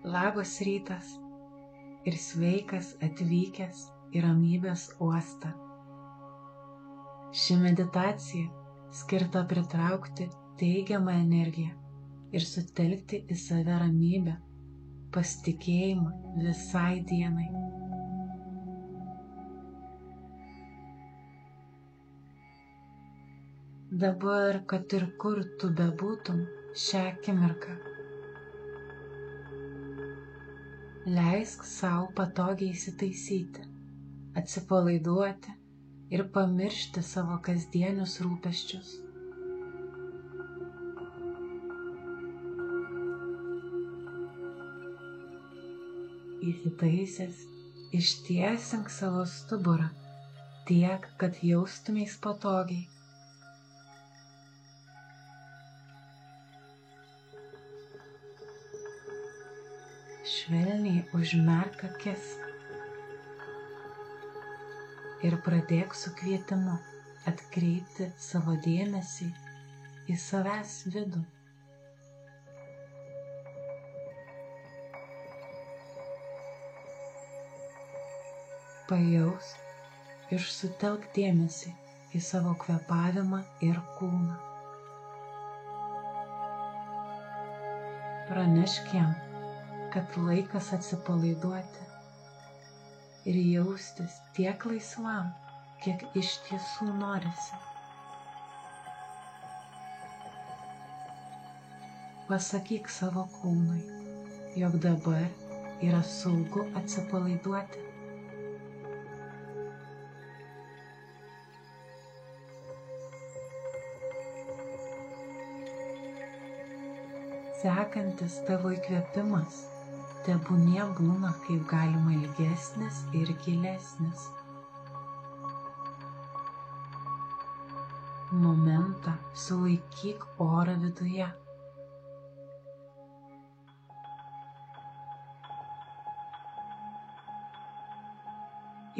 Labas rytas ir sveikas atvykęs į ramybės uostą. Ši meditacija skirta pritraukti teigiamą energiją ir sutelkti į save ramybę, pasitikėjimą visai dienai. Dabar, kad ir kur tu bebūtum šią akimirką, leisk sau patogiai įsitaisyti, atsipalaiduoti ir pamiršti savo kasdienius rūpesčius. Įsitaisęs, ištiesink savo stuburą tiek, kad jaustumeis patogiai. Švelniai užmerk akis ir pradėk su kvietimu atkreipti savo dėmesį į savęs vidų. Pajausk ir sutelk dėmesį į savo kvėpavimą ir kūną. Pranešk jam, kad laikas atsipalaiduoti ir jaustis tiek laisvam, kiek iš tiesų norisi. Pasakyk savo kūnui, jog dabar yra saugu atsipalaiduoti. Sekantis tavo įkvėpimas tebūnie būna kaip galima ilgesnis ir gilesnis. Momentą sulaikyk orą viduje.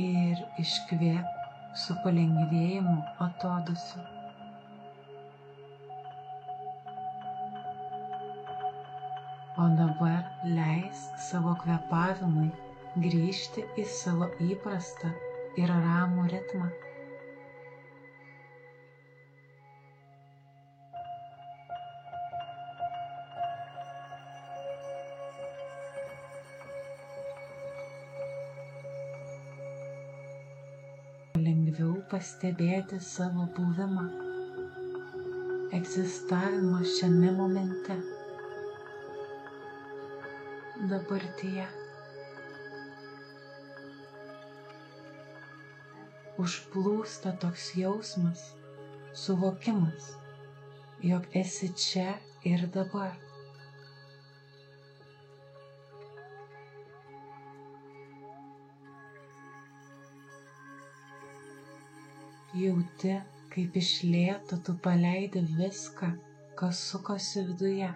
Ir iškvėp su palengvėjimu atodūsiu. O dabar leisk savo kvėpavimui grįžti į savo įprastą ir ramų ritmą. Lengviau pastebėti savo buvimą, egzistavimą šiame momente. Dabartyje. Užplūsta toks jausmas, suvokimas, jog esi čia ir dabar. Jauti, kaip iš lėto tu paleidi viską, kas sukosi viduje.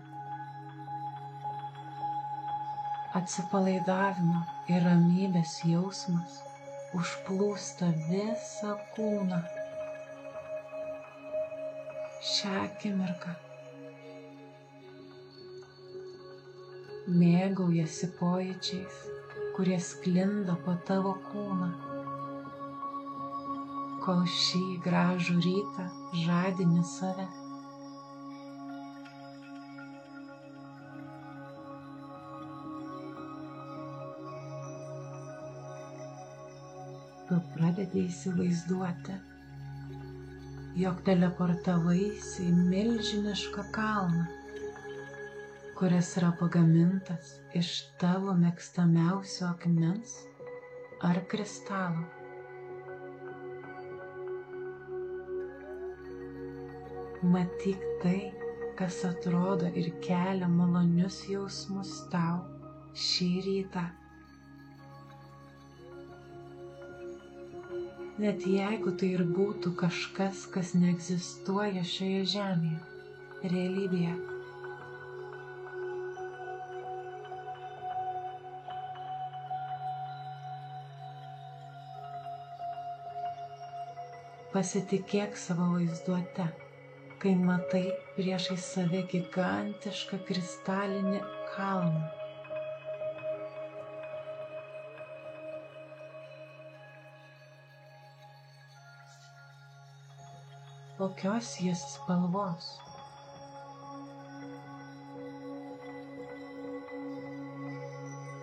Atsipalaidavimo ir ramybės jausmas užplūsta visą kūną. Šią akimirką mėgaujasi pojūčiais, kurie sklinda po tavo kūną, kol šį gražų rytą žadini save. Tu pradedi įsivaizduoti, jog teleportavaisi į milžinišką kalną, kuris yra pagamintas iš tavo mėgstamiausio akmens ar kristalo. Matyk tai, kas atrodo ir kelia malonius jausmus tau šį rytą. Net jeigu tai ir būtų kažkas, kas neegzistuoja šioje žemėje, realybėje. Pasitikėk savo vaizduote, kai matai priešais save gigantišką kristalinį kalną, kokios jis spalvos.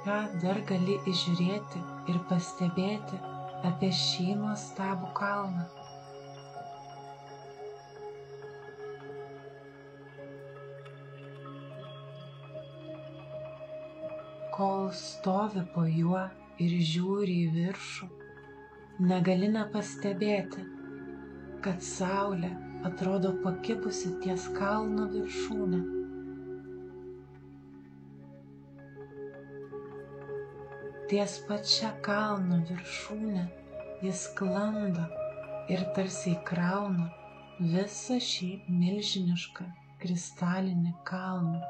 Ką dar gali įžiūrėti ir pastebėti apie šį nuostabų kalną? Kol stovi po juo ir žiūri į viršų, negali nepastebėti, kad saulė atrodo pakibusi ties kalno viršūne. Ties pačia kalno viršūne jis sklando ir tarsi įkrauna visą šį milžinišką kristalinį kalną.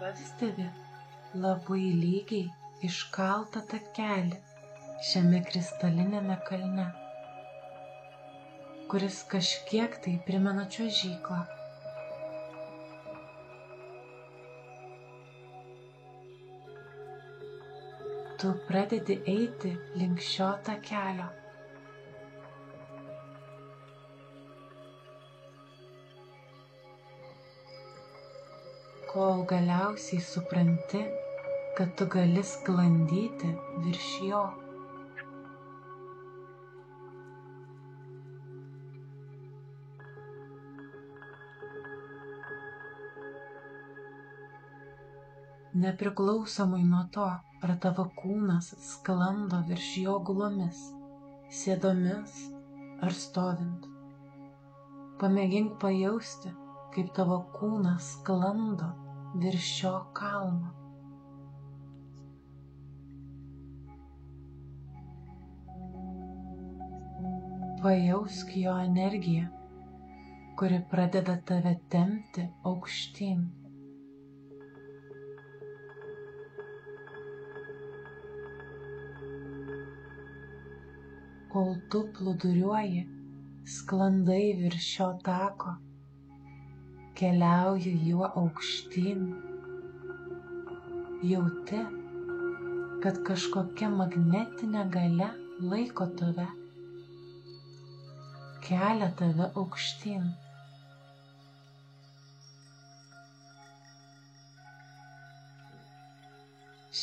Pastebi labai lygiai iškaltą takelį šiame kristalinėme kalne, kuris kažkiek tai primena čiuožyklą. Tu pradedi eiti link šio takelio. Kol galiausiai supranti, kad tu gali sklandyti virš jo. Nepriklausomai nuo to, ar tavo kūnas sklando virš jo gulomis, sėdomis ar stovint. Pamėgink pajausti, kaip tavo kūnas sklando virš šio kalno. Pajausk jo energiją, kuri pradeda tave tempti aukštyn. Kol tu plūduriuoji, sklandai virš šio tako, keliauji juo aukštyn, jauti, kad kažkokia magnetinė galia laiko tave, kelia tave aukštyn.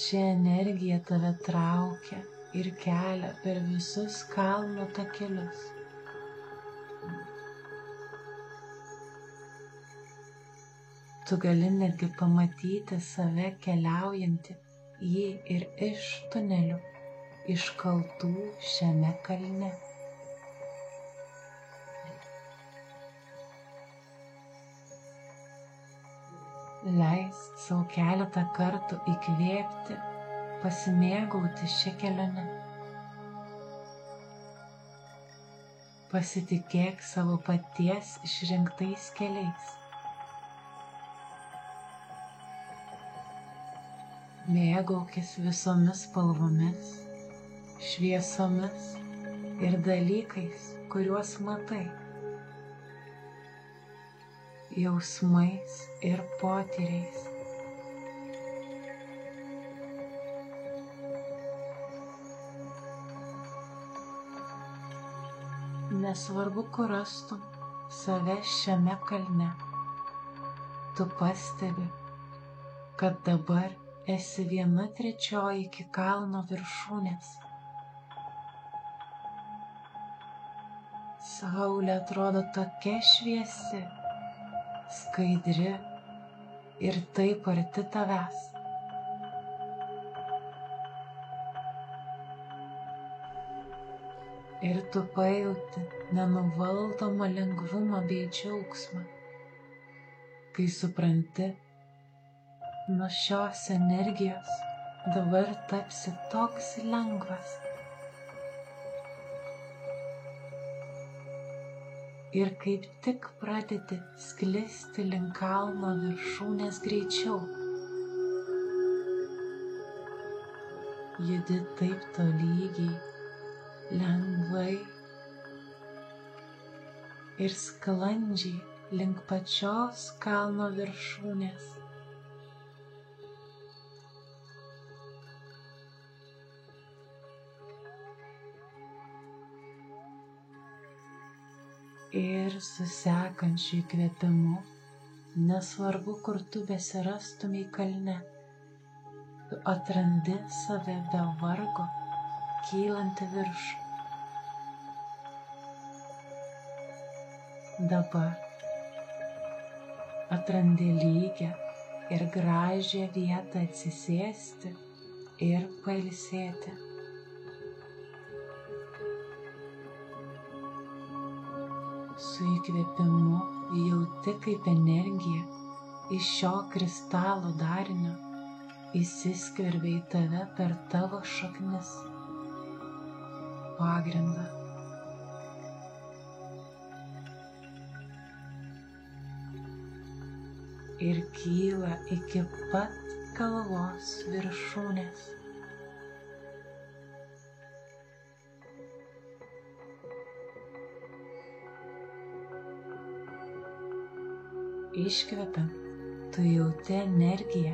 Ši energija tave traukia ir kelia per visus kalno takelius. Tu gali netgi pamatyti save keliaujantį į ir iš tunelių, iškaltų šiame kalne. Leisk sau keletą kartų įkvėpti, pasimėgauti šią kelionę. Pasitikėk savo paties išrinktais keliais. Mėgaukis visomis spalvomis, šviesomis ir dalykais, kuriuos matai, jausmais ir potyriais. Nesvarbu, kur rastum save šiame kalne, tu pastebi, kad dabar esi 1/3 iki kalno viršūnės. Saulė atrodo tokia šviesi, skaidri ir taip arti tavęs. Ir tu pajauti nenuvaldomą lengvumą bei džiaugsmą, kai supranti, nuo šios energijos dabar tapsi toks lengvas. Ir kaip tik pradedi sklisti link kalno viršūnės greičiau. Judi taip tolygiai, lengvai ir sklandžiai link pačios kalno viršūnės. Ir su sekančiu įkvėpimu, nesvarbu, kur tu besirastumei kalne, tu atrandi save be vargo, kylantį viršų. Dabar atrandi lygią ir gražią vietą atsisėsti ir pailsėti. Su įkvėpimu jauti, kaip energija iš šio kristalo darinio įsiskverbia į tave per tavo šaknis, pagrindą. Ir kyla iki pat galvos viršūnės. Iškvepiant, tu jauti energiją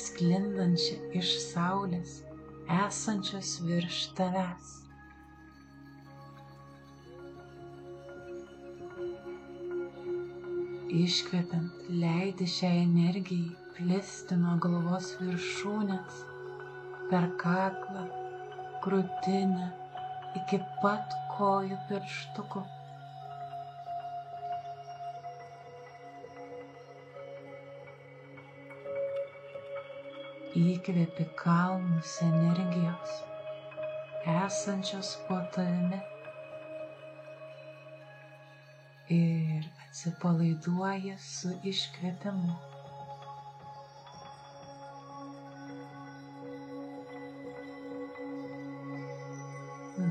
sklindančią iš saulės, esančios virš tavęs. Iškvepiant, leidi šiai energijai plisti nuo galvos viršūnės, per kaklą, krūtinę, iki pat kojų pirštukų. Įkvepi kalnus energijos, esančios po tavimi, ir atsipalaiduoji su iškvėpimu.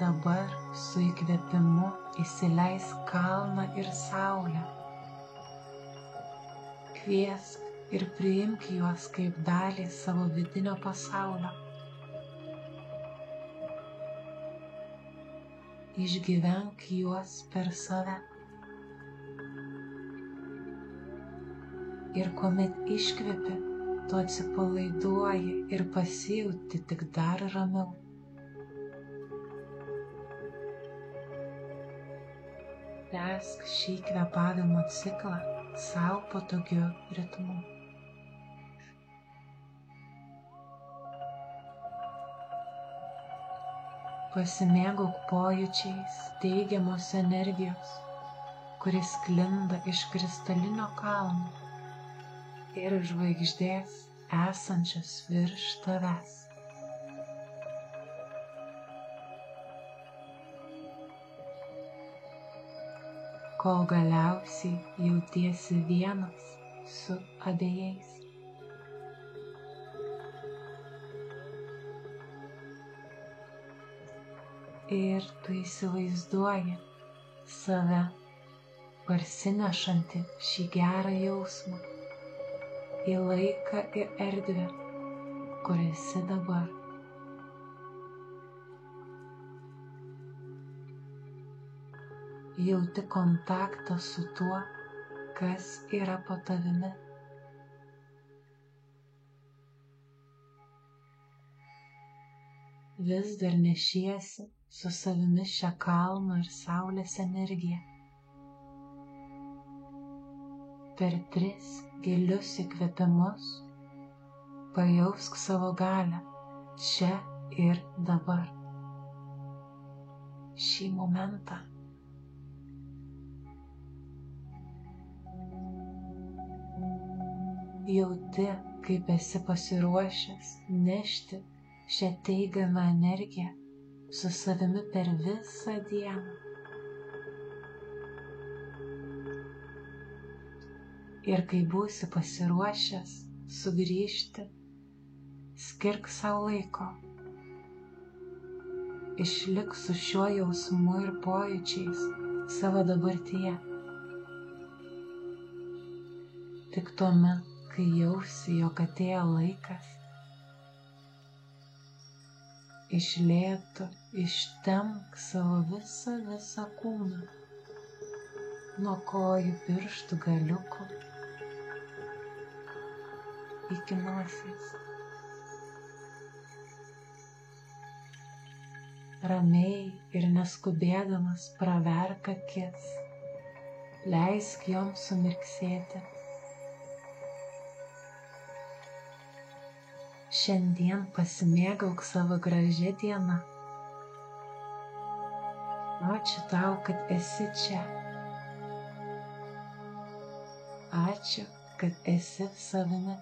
Dabar su įkvėpimu įsileisk kalną ir saulę. Kviesk ir priimk juos kaip dalį savo vidinio pasaulio. Išgyvenk juos per save. Ir kuomet iškvepi, tu atsipalaiduoji ir pasijauti tik dar ramiau. Tęsk šį kvėpavimo ciklą sau patogiu ritmu. Pasimėgauk pojūčiais teigiamos energijos, kuris sklinda iš kristalinio kalno ir žvaigždės esančios virš tavęs. Kol galiausiai jautiesi vienas su abiejais. Ir tu įsivaizduoji save parsinešantį šį gerą jausmą į laiką ir erdvę, kur esi dabar. Jauti kontaktą su tuo, kas yra po tavimi. Vis dar nešiesi su savimi šią kalno ir saulės energiją. Per 3 gilius įkvėpimus pajausk savo galią čia ir dabar. Šį momentą. Jauti, kaip esi pasiruošęs nešti šią teigiamą energiją su savimi per visą dieną. Ir kai būsi pasiruošęs sugrįžti, skirk sau laiko. Išlik su šiuo jausmu ir pojūčiais savo dabartyje. Tik tuomet, kai jausi, jog atėjo laikas, iš lėto ištempk savo visą kūną, nuo kojų pirštų galiukų iki nosies. Ramiai ir neskubėdamas praverk akis leisk joms sumirksėti. Šiandien pasimėgauk savo gražią dieną. Ačiū tau, kad esi čia. Ačiū, kad esi savimi.